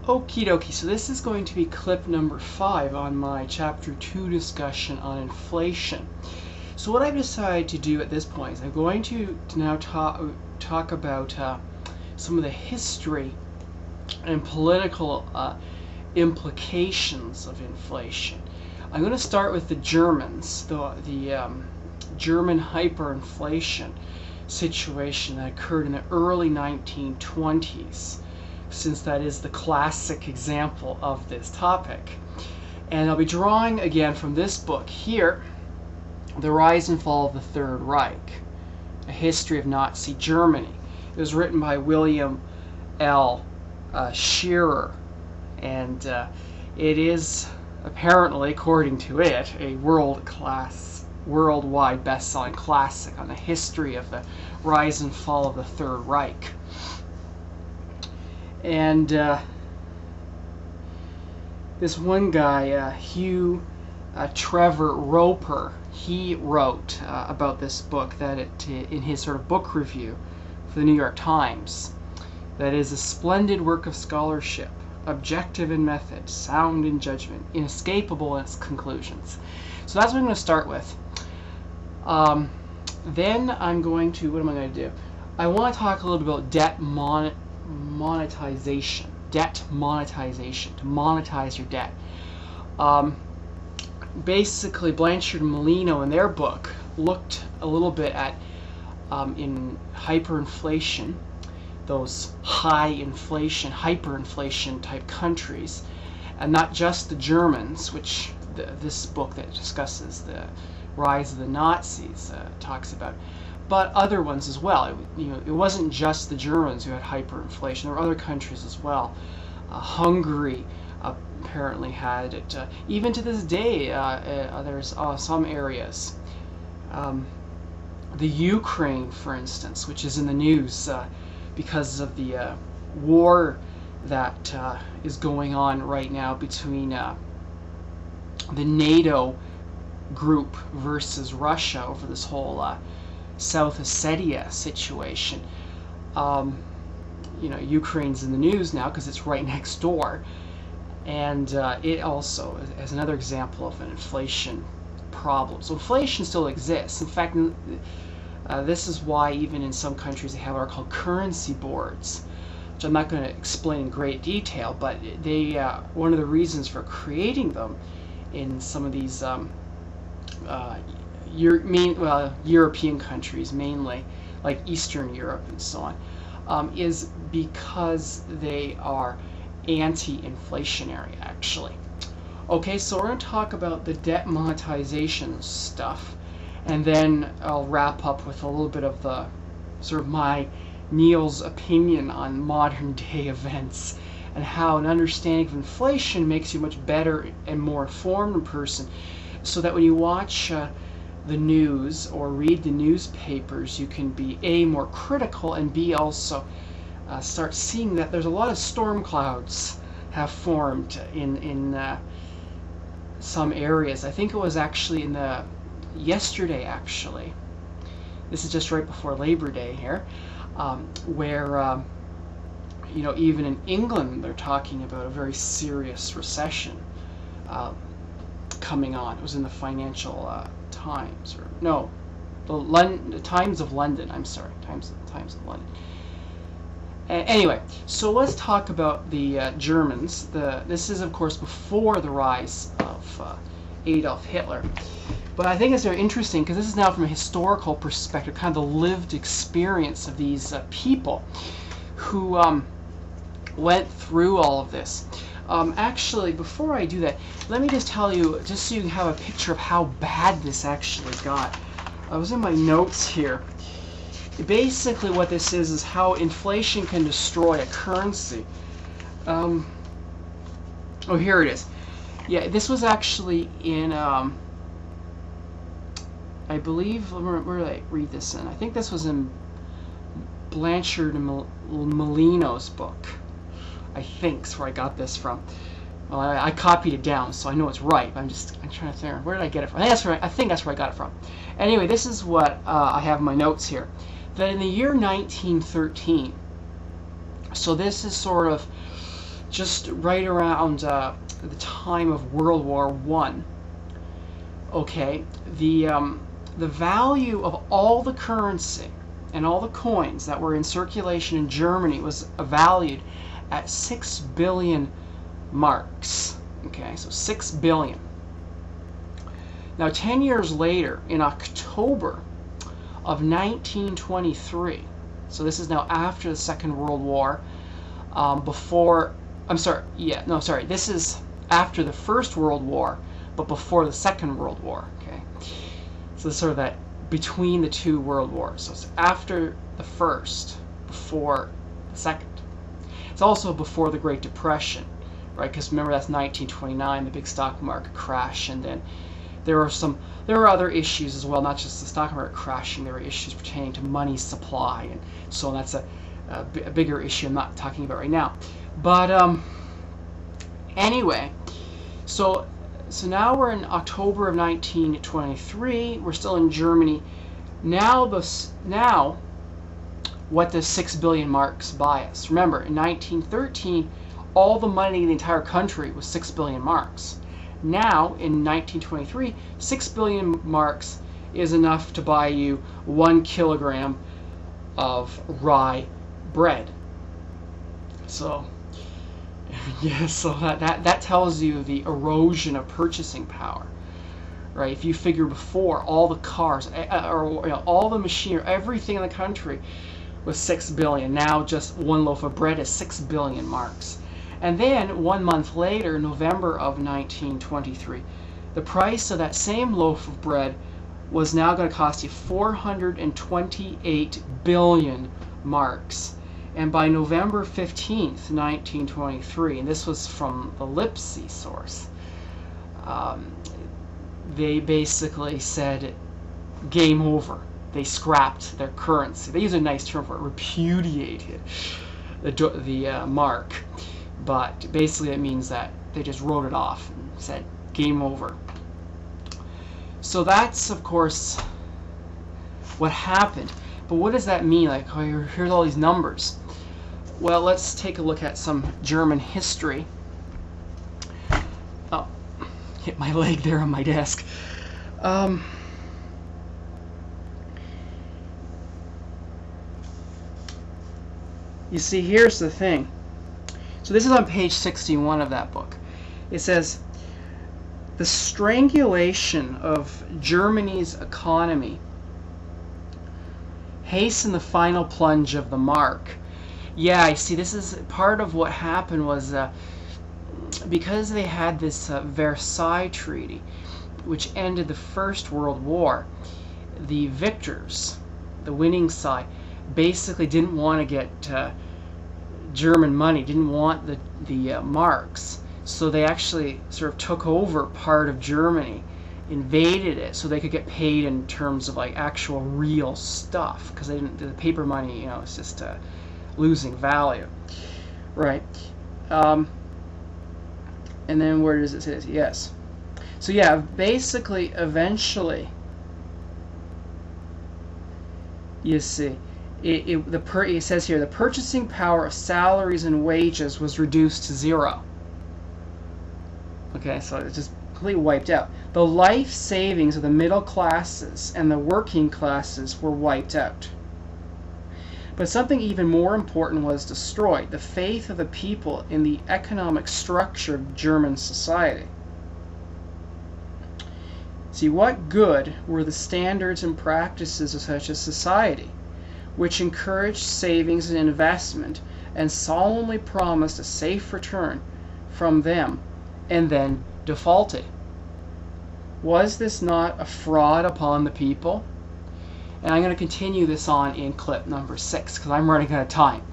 Okie dokie, so this is going to be clip number 5 on my chapter 2 discussion on inflation. So what I've decided to do at this point is I'm going to now talk about some of the history and political implications of inflation. I'm going to start with the Germans, the German hyperinflation situation that occurred in the early 1920s, since that is the classic example of this topic. And I'll be drawing again from this book here, The Rise and Fall of the Third Reich, A History of Nazi Germany. It was written by William L. Shearer, and it is apparently, according to it, a worldwide best-selling classic on the history of the rise and fall of the Third Reich. And this one guy, Hugh Trevor Roper, he wrote about this book in his sort of book review for the New York Times. That is a splendid work of scholarship, objective in method, sound in judgment, inescapable in its conclusions. So that's what I'm going to start with. Then I'm going to, what am I going to do? I want to talk a little bit about debt monetization, to monetize your debt. Basically, Blanchard and Molino in their book looked a little bit at in hyperinflation, those high inflation, hyperinflation type countries, and not just the Germans, which this book that discusses the rise of the Nazis talks about, but other ones as well. It wasn't just the Germans who had hyperinflation. There were other countries as well. Hungary apparently had it. Even to this day, there's some areas. The Ukraine, for instance, which is in the news because of the war that is going on right now between the NATO group versus Russia over this whole South Ossetia situation. Ukraine's in the news now because it's right next door, and it also is another example of an inflation problem. So inflation still exists. In fact, this is why even in some countries they have what are called currency boards, which I'm not going to explain in great detail, but they one of the reasons for creating them in some of these European countries, mainly like Eastern Europe and so on, is because they are anti-inflationary, actually. Okay, so we're going to talk about the debt monetization stuff, and then I'll wrap up with a little bit of the sort of Neil's opinion on modern day events and how an understanding of inflation makes you a much better and more informed person, so that when you watch the news or read the newspapers, you can be A, more critical, and B, also start seeing that there's a lot of storm clouds have formed in some areas. I think it was actually yesterday, actually. This is just right before Labor Day here, where even in England they're talking about a very serious recession coming on. It was in the Financial Times, or no, the Times of London. I'm sorry, Times of London. Anyway, so let's talk about the Germans. This is, of course, before the rise of Adolf Hitler. But I think it's very interesting because this is now from a historical perspective, kind of the lived experience of these people who went through all of this. Actually, before I do that, let me just tell you, just so you can have a picture of how bad this actually got. I was in my notes here. Basically what this is how inflation can destroy a currency. Oh, here it is. Yeah, this was actually in, I believe, where did I read this in? I think this was in Blanchard and Molino's book. I think is where I got this from. Well, I copied it down, so I know it's right. But I'm trying to think, where did I get it from? I think that's where I got it from. Anyway, this is what I have in my notes here. That in the year 1913, so this is sort of just right around the time of World War I. Okay, the value of all the currency and all the coins that were in circulation in Germany was valued at 6 billion marks. Okay, so 6 billion. Now, 10 years later, in October of 1923, so this is now after the Second World War, this is after the First World War, but before the Second World War. Okay, so it's sort of that between the two world wars. So it's after the first, before the second. It's also before the Great Depression, right? Because remember, that's 1929, the big stock market crash, and then there were other issues as well, not just the stock market crashing. There were issues pertaining to money supply, and so on. That's a bigger issue I'm not talking about right now. But anyway, so now we're in October of 1923. We're still in Germany. Now what does 6 billion marks buy us? Remember, in 1913, all the money in the entire country was 6 billion marks. Now, in 1923, 6 billion marks is enough to buy you 1 kilogram of rye bread. So, yeah, so that tells you the erosion of purchasing power, right? If you figure before, all the cars, all the machinery, everything in the country was 6 billion. Now just 1 loaf of bread is 6 billion marks. And then 1 month later, November of 1923, the price of that same loaf of bread was now going to cost you 428 billion marks. And by November 15th, 1923, and this was from the Lipsy source, they basically said, game over. They scrapped their currency. They use a nice term for it, repudiated the mark. But basically it means that they just wrote it off and said, game over. So that's, of course, what happened. But what does that mean? Like, oh, here's all these numbers. Well, let's take a look at some German history. Oh, hit my leg there on my desk. You see, here's the thing. So this is on page 61 of that book. It says, the strangulation of Germany's economy hastened the final plunge of the mark. Yeah, I see, this is part of what happened was because they had this Versailles Treaty, which ended the First World War, the victors, the winning side, basically didn't want to get German money, didn't want the marks, so they actually sort of took over part of Germany, invaded it, so they could get paid in terms of like actual real stuff, because the paper money, it's just losing value, right? And then where does it say this? Yes. So yeah, basically, eventually, you see, it says here, the purchasing power of salaries and wages was reduced to 0. Okay, so it's just completely wiped out. The life savings of the middle classes and the working classes were wiped out. But something even more important was destroyed: the faith of the people in the economic structure of German society. See, what good were the standards and practices of such a society, which encouraged savings and investment and solemnly promised a safe return from them, and then defaulted? Was this not a fraud upon the people? And I'm going to continue this on in clip number 6 because I'm running out of time.